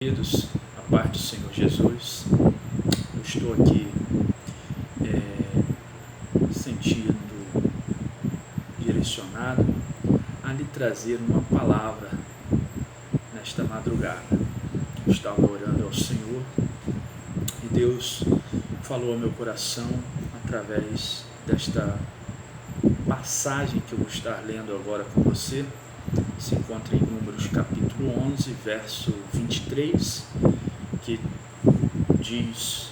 Queridos, a paz do Senhor Jesus. Eu estou aqui sentindo direcionado a lhe trazer uma palavra nesta madrugada. Eu estava orando ao Senhor e Deus falou ao meu coração através desta passagem que eu vou estar lendo agora com você. Se encontra em Números capítulo 11, verso 23, que diz: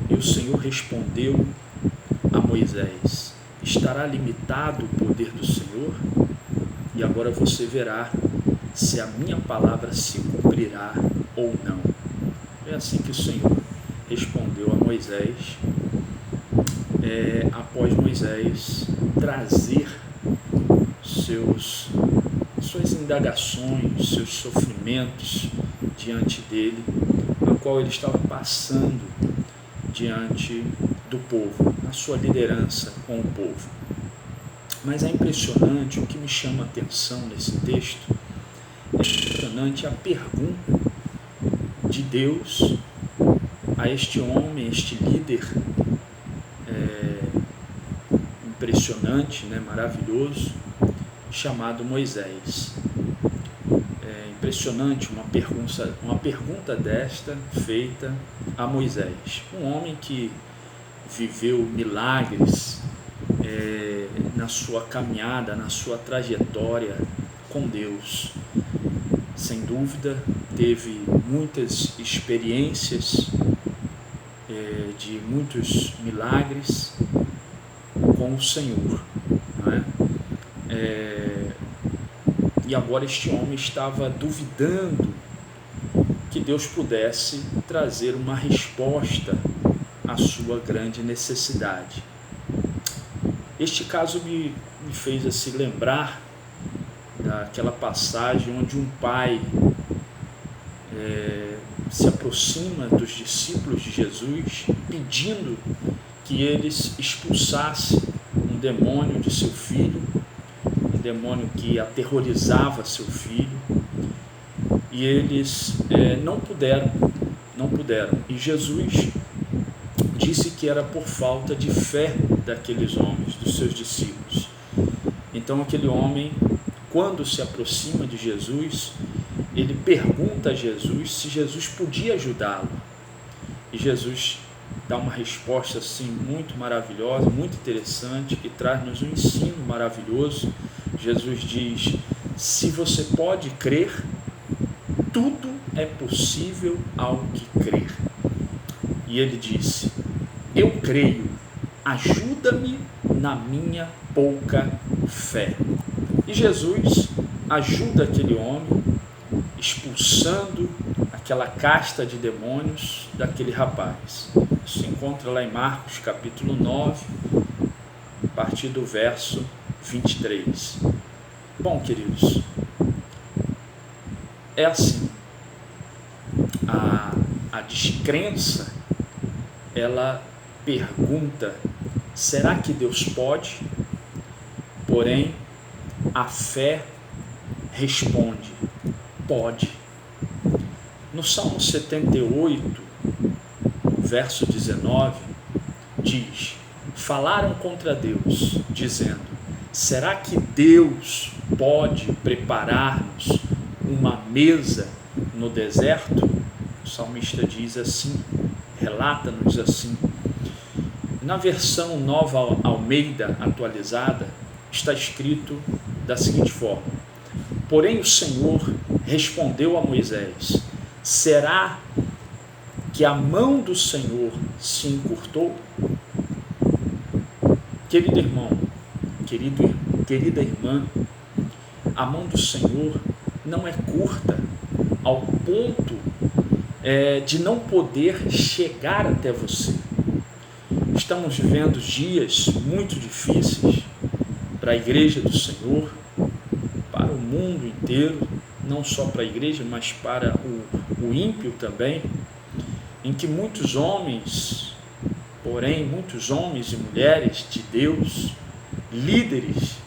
E o Senhor respondeu a Moisés: Estará limitado o poder do Senhor? E agora você verá se a minha palavra se cumprirá ou não. É assim que o Senhor respondeu a Moisés, após Moisés trazer suas indagações, seus sofrimentos diante dele, a qual ele estava passando diante do povo, na sua liderança com o povo. Mas é impressionante, o que me chama a atenção nesse texto, é impressionante a pergunta de Deus a este homem, este líder impressionante, maravilhoso, chamado Moisés. É impressionante uma pergunta desta feita a Moisés, um homem que viveu milagres na sua caminhada, na sua trajetória com Deus. Sem dúvida, teve muitas experiências de muitos milagres com o Senhor, não é? E agora este homem estava duvidando que Deus pudesse trazer uma resposta à sua grande necessidade. Este caso me fez assim lembrar daquela passagem onde um pai se aproxima dos discípulos de Jesus pedindo que eles expulsassem um demônio de seu filho, um demônio que aterrorizava seu filho, e eles não puderam. E Jesus disse que era por falta de fé daqueles homens, dos seus discípulos. Então aquele homem, quando se aproxima de Jesus, ele pergunta a Jesus se Jesus podia ajudá-lo. E Jesus dá uma resposta assim muito maravilhosa, muito interessante, que traz-nos um ensino maravilhoso. Jesus diz: se você pode crer, tudo é possível ao que crer. E ele disse: eu creio, ajuda-me na minha pouca fé. E Jesus ajuda aquele homem, expulsando aquela casta de demônios daquele rapaz. Isso se encontra lá em Marcos capítulo 9, a partir do verso 23. Bom, queridos, é assim, a descrença, ela pergunta: será que Deus pode? Porém, a fé responde: pode. No Salmo 78, verso 19, diz: falaram contra Deus, dizendo: será que Deus pode preparar-nos uma mesa no deserto? O salmista diz assim, relata-nos assim. Na versão Nova Almeida atualizada, está escrito da seguinte forma: porém o Senhor respondeu a Moisés: será que a mão do Senhor se encurtou? Querido irmão, querida irmã, a mão do Senhor não é curta ao ponto de não poder chegar até você. Estamos vivendo dias muito difíceis para a igreja do Senhor, para o mundo inteiro, não só para a igreja, mas para o ímpio também, em que muitos homens e mulheres de Deus, líderes,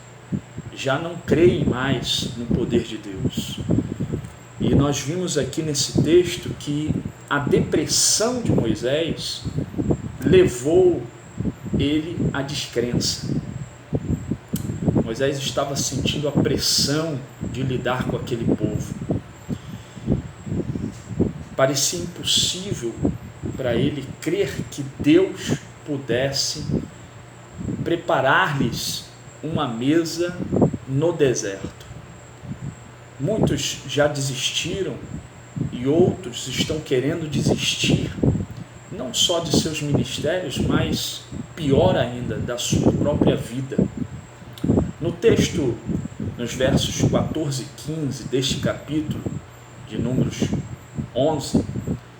já não creem mais no poder de Deus. E nós vimos aqui nesse texto que a depressão de Moisés levou ele à descrença. Moisés estava sentindo a pressão de lidar com aquele povo. Parecia impossível para ele crer que Deus pudesse preparar-lhes uma mesa no deserto. Muitos já desistiram e outros estão querendo desistir, não só de seus ministérios, mas pior ainda, da sua própria vida. No texto, nos versos 14 e 15 deste capítulo de Números 11,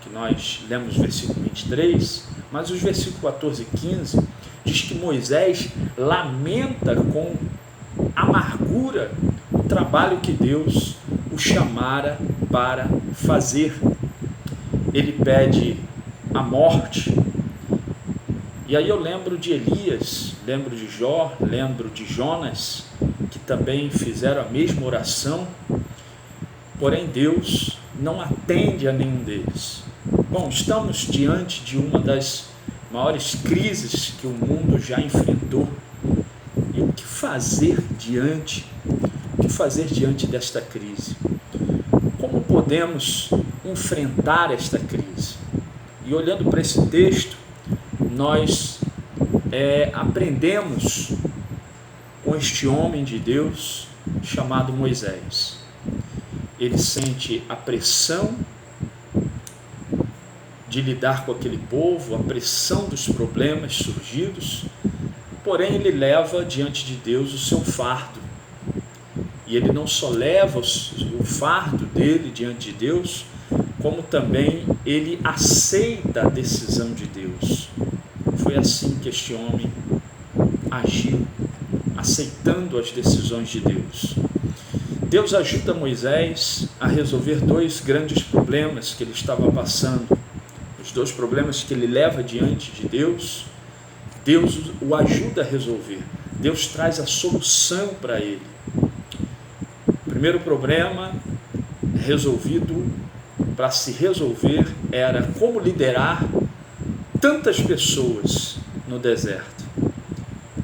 que nós lemos versículo 23, mas os versículos 14 e 15 diz que Moisés lamenta com amargura o trabalho que Deus o chamara para fazer. Ele pede a morte. E aí eu lembro de Elias, lembro de Jó, lembro de Jonas, que também fizeram a mesma oração, porém Deus não atende a nenhum deles. Bom, estamos diante de uma das maiores crises que o mundo já enfrentou. E o que fazer diante desta crise? Como podemos enfrentar esta crise? E olhando para esse texto, nós aprendemos com este homem de Deus chamado Moisés. Ele sente a pressão de lidar com aquele povo, a pressão dos problemas surgidos, porém ele leva diante de Deus o seu fardo. E ele não só leva o fardo dele diante de Deus, como também ele aceita a decisão de Deus. Foi assim que este homem agiu, aceitando as decisões de Deus. Deus ajuda Moisés a resolver dois grandes problemas que ele estava passando. Os dois problemas que ele leva diante de Deus, Deus o ajuda a resolver. Deus traz a solução para ele. O primeiro problema resolvido, para se resolver, era como liderar tantas pessoas no deserto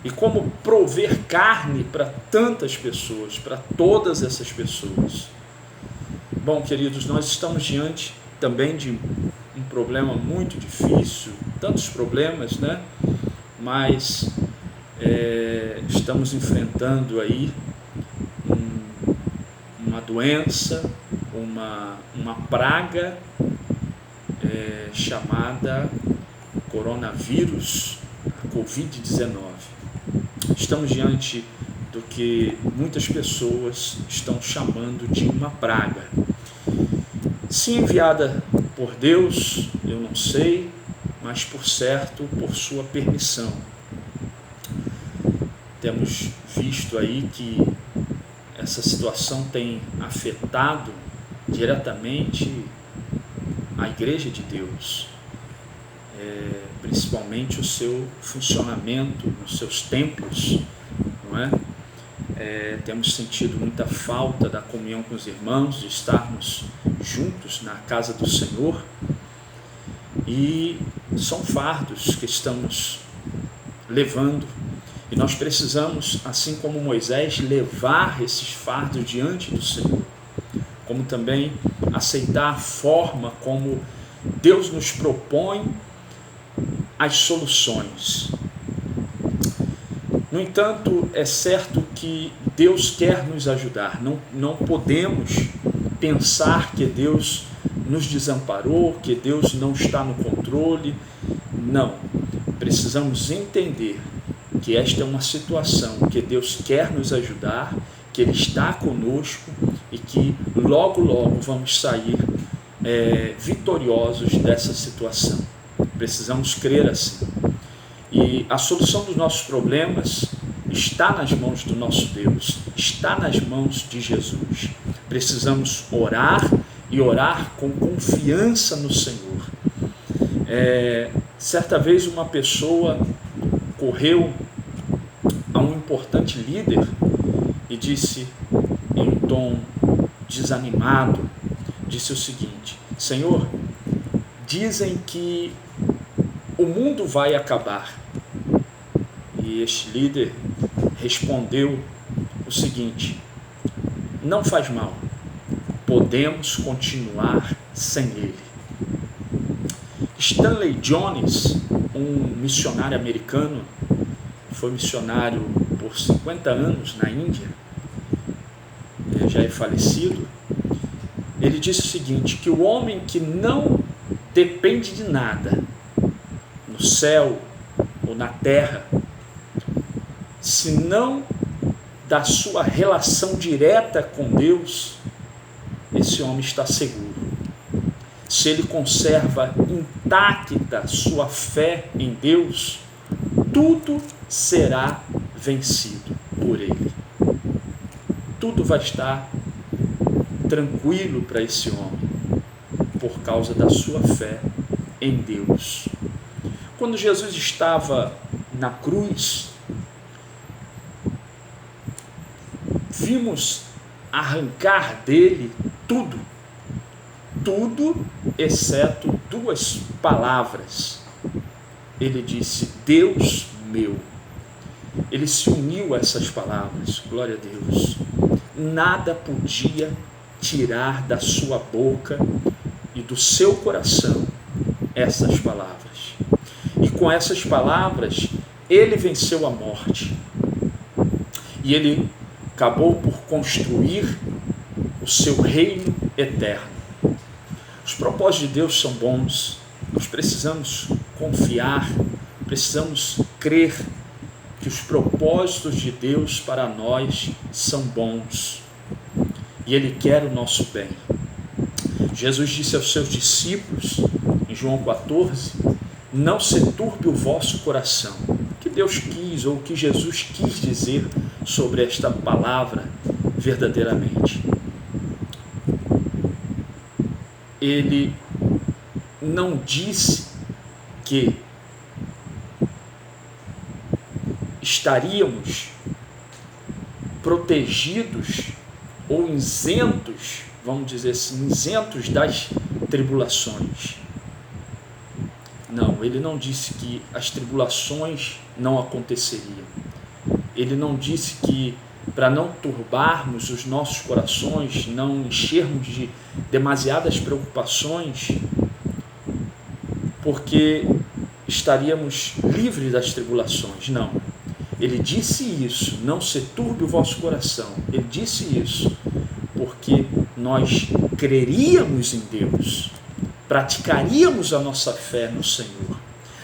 e como prover carne para tantas pessoas, para todas essas pessoas. Bom, queridos, nós estamos diante também de um problema muito difícil, tantos problemas, né? Mas estamos enfrentando aí uma doença, uma praga chamada coronavírus, a Covid-19. Estamos diante do que muitas pessoas estão chamando de uma praga. Se enviada por Deus, eu não sei, mas por certo, por sua permissão. Temos visto aí que essa situação tem afetado diretamente a Igreja de Deus, principalmente o seu funcionamento nos seus templos, não é? Temos sentido muita falta da comunhão com os irmãos, de estarmos juntos na casa do Senhor, e são fardos que estamos levando, e nós precisamos, assim como Moisés, levar esses fardos diante do Senhor, como também aceitar a forma como Deus nos propõe as soluções. No entanto, é certo que Deus quer nos ajudar. Não podemos pensar que Deus nos desamparou, que Deus não está no controle. Não. Precisamos entender que esta é uma situação que Deus quer nos ajudar, que Ele está conosco e que logo, logo vamos sair vitoriosos dessa situação. Precisamos crer assim. E a solução dos nossos problemas está nas mãos do nosso Deus, está nas mãos de Jesus. Precisamos orar e orar com confiança no Senhor. Certa vez uma pessoa correu a um importante líder e disse em um tom desanimado: disse o seguinte: Senhor, dizem que o mundo vai acabar. E este líder respondeu o seguinte: não faz mal, podemos continuar sem ele. Stanley Jones, um missionário americano, foi missionário por 50 anos na Índia, já é falecido, ele disse o seguinte, que o homem que não depende de nada, no céu ou na terra, senão da sua relação direta com Deus, esse homem está seguro. Se ele conserva intacta sua fé em Deus, tudo será vencido por ele. Tudo vai estar tranquilo para esse homem, por causa da sua fé em Deus. Quando Jesus estava na cruz, vimos arrancar dele tudo exceto duas palavras. Ele disse: Deus meu. Ele se uniu a essas palavras, glória a Deus. Nada podia tirar da sua boca e do seu coração essas palavras. E com essas palavras, ele venceu a morte. E ele acabou por construir o seu reino eterno. Os propósitos de Deus são bons. Nós precisamos confiar, precisamos crer que os propósitos de Deus para nós são bons. E Ele quer o nosso bem. Jesus disse aos seus discípulos, em João 14, não se turbe o vosso coração. O que Deus quis, ou o que Jesus quis dizer sobre esta palavra verdadeiramente? Ele não disse que estaríamos protegidos ou isentos, vamos dizer assim, isentos das tribulações. Não, ele não disse que as tribulações não aconteceriam. Ele não disse que para não turbarmos os nossos corações, não enchermos de demasiadas preocupações, porque estaríamos livres das tribulações. Não. Ele disse isso, não se turbe o vosso coração. Ele disse isso porque nós creríamos em Deus, praticaríamos a nossa fé no Senhor.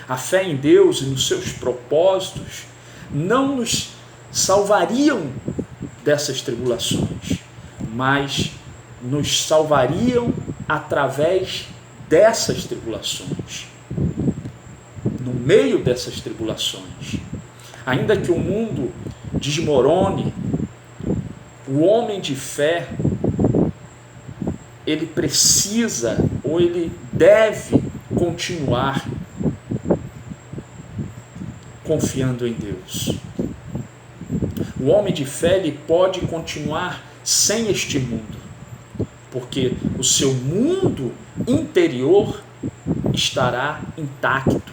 A fé em Deus e nos seus propósitos não nos salvariam dessas tribulações, mas nos salvariam através dessas tribulações, no meio dessas tribulações. Ainda que o mundo desmorone, o homem de fé, ele precisa ou ele deve continuar confiando em Deus. O homem de fé, ele pode continuar sem este mundo, porque o seu mundo interior estará intacto.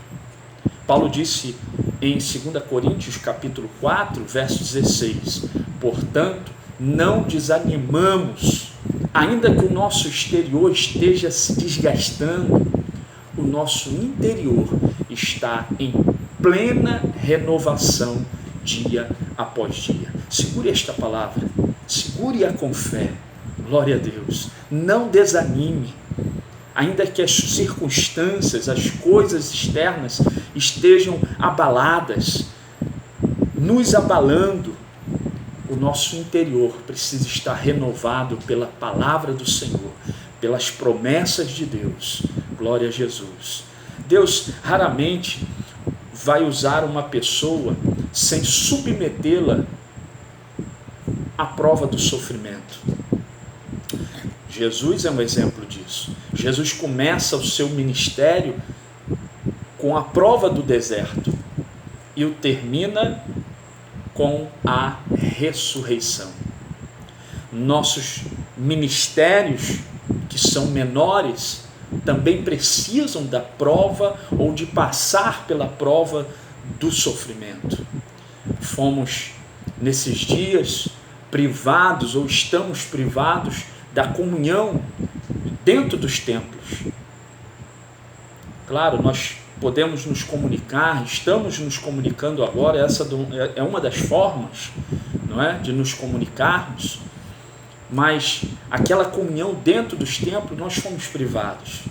Paulo disse em 2 Coríntios capítulo 4, verso 16, portanto, não desanimamos, ainda que o nosso exterior esteja se desgastando, o nosso interior está em plena renovação dia após dia. Segure esta palavra, segure-a com fé, glória a Deus, não desanime, ainda que as circunstâncias, as coisas externas estejam abaladas, nos abalando, o nosso interior precisa estar renovado pela palavra do Senhor, pelas promessas de Deus, glória a Jesus. Deus raramente vai usar uma pessoa sem submetê-la à prova do sofrimento. Jesus é um exemplo disso. Jesus começa o seu ministério com a prova do deserto e o termina com a ressurreição. Nossos ministérios que são menores também precisam da prova ou de passar pela prova do sofrimento. Fomos, nesses dias, privados ou estamos privados da comunhão dentro dos templos. Claro, nós podemos nos comunicar, estamos nos comunicando agora, essa é uma das formas, não é, de nos comunicarmos, mas aquela comunhão dentro dos templos nós fomos privados.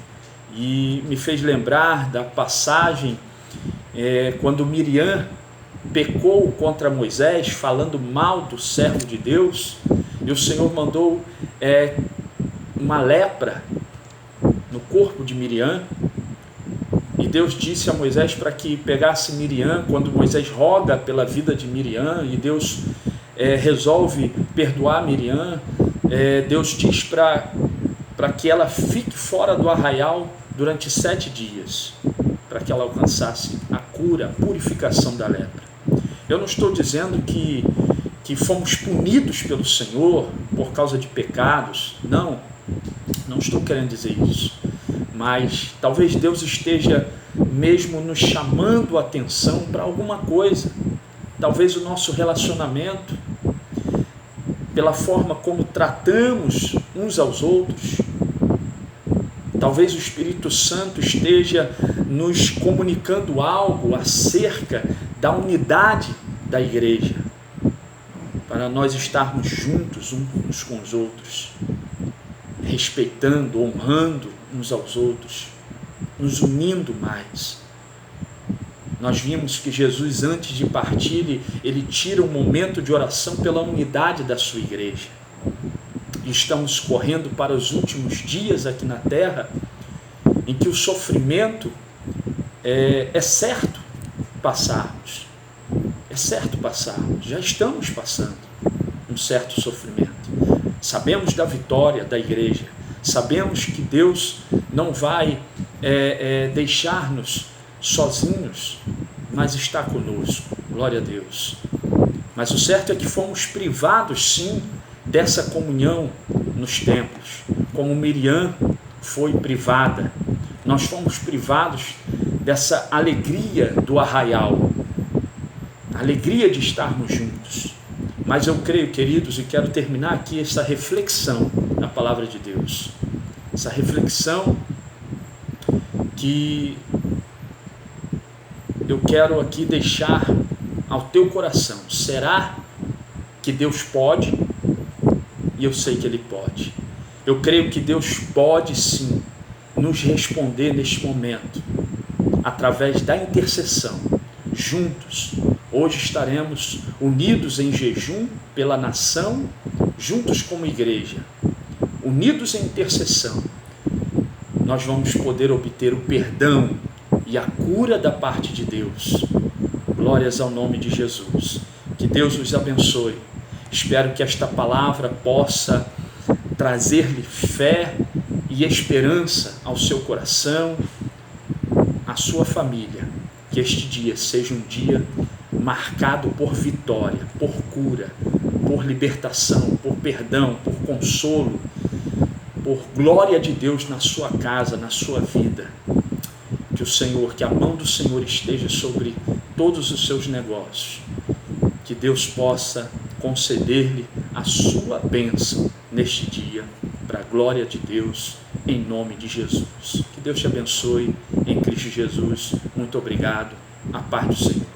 E me fez lembrar da passagem quando Miriam pecou contra Moisés, falando mal do servo de Deus, e o Senhor mandou uma lepra no corpo de Miriam, e Deus disse a Moisés para que pegasse Miriam. Quando Moisés roga pela vida de Miriam e Deus resolve perdoar Miriam, Deus diz para que ela fique fora do arraial durante 7 dias, para que ela alcançasse a cura, a purificação da lepra. Eu não estou dizendo que fomos punidos pelo Senhor por causa de pecados, não estou querendo dizer isso, mas talvez Deus esteja mesmo nos chamando a atenção para alguma coisa, talvez o nosso relacionamento, pela forma como tratamos uns aos outros, talvez o Espírito Santo esteja nos comunicando algo acerca da unidade da igreja, para nós estarmos juntos uns com os outros, respeitando, honrando uns aos outros, nos unindo mais. Nós vimos que Jesus, antes de partir, ele tira um momento de oração pela unidade da sua igreja. E estamos correndo para os últimos dias aqui na terra, em que o sofrimento é certo passarmos. É certo passarmos, já estamos passando um certo sofrimento. Sabemos da vitória da igreja, sabemos que Deus não vai deixar-nos sozinhos, mas está conosco, glória a Deus. Mas o certo é que fomos privados sim dessa comunhão nos templos, como Miriam foi privada. Nós fomos privados dessa alegria do arraial, a alegria de estarmos juntos. Mas eu creio, queridos, e quero terminar aqui essa reflexão na palavra de Deus, essa reflexão que eu quero aqui deixar ao teu coração. Será que Deus pode? E eu sei que Ele pode. Eu creio que Deus pode sim nos responder neste momento, através da intercessão. Juntos, hoje estaremos unidos em jejum pela nação, juntos como igreja, unidos em intercessão. Nós vamos poder obter o perdão e a cura da parte de Deus. Glórias ao nome de Jesus. Que Deus nos abençoe. Espero que esta palavra possa trazer-lhe fé e esperança ao seu coração, à sua família. Que este dia seja um dia marcado por vitória, por cura, por libertação, por perdão, por consolo, por glória de Deus na sua casa, na sua vida. Que a mão do Senhor esteja sobre todos os seus negócios. Que Deus possa conceder-lhe a sua bênção neste dia, para a glória de Deus, em nome de Jesus. Que Deus te abençoe em Cristo Jesus. Muito obrigado. A paz do Senhor.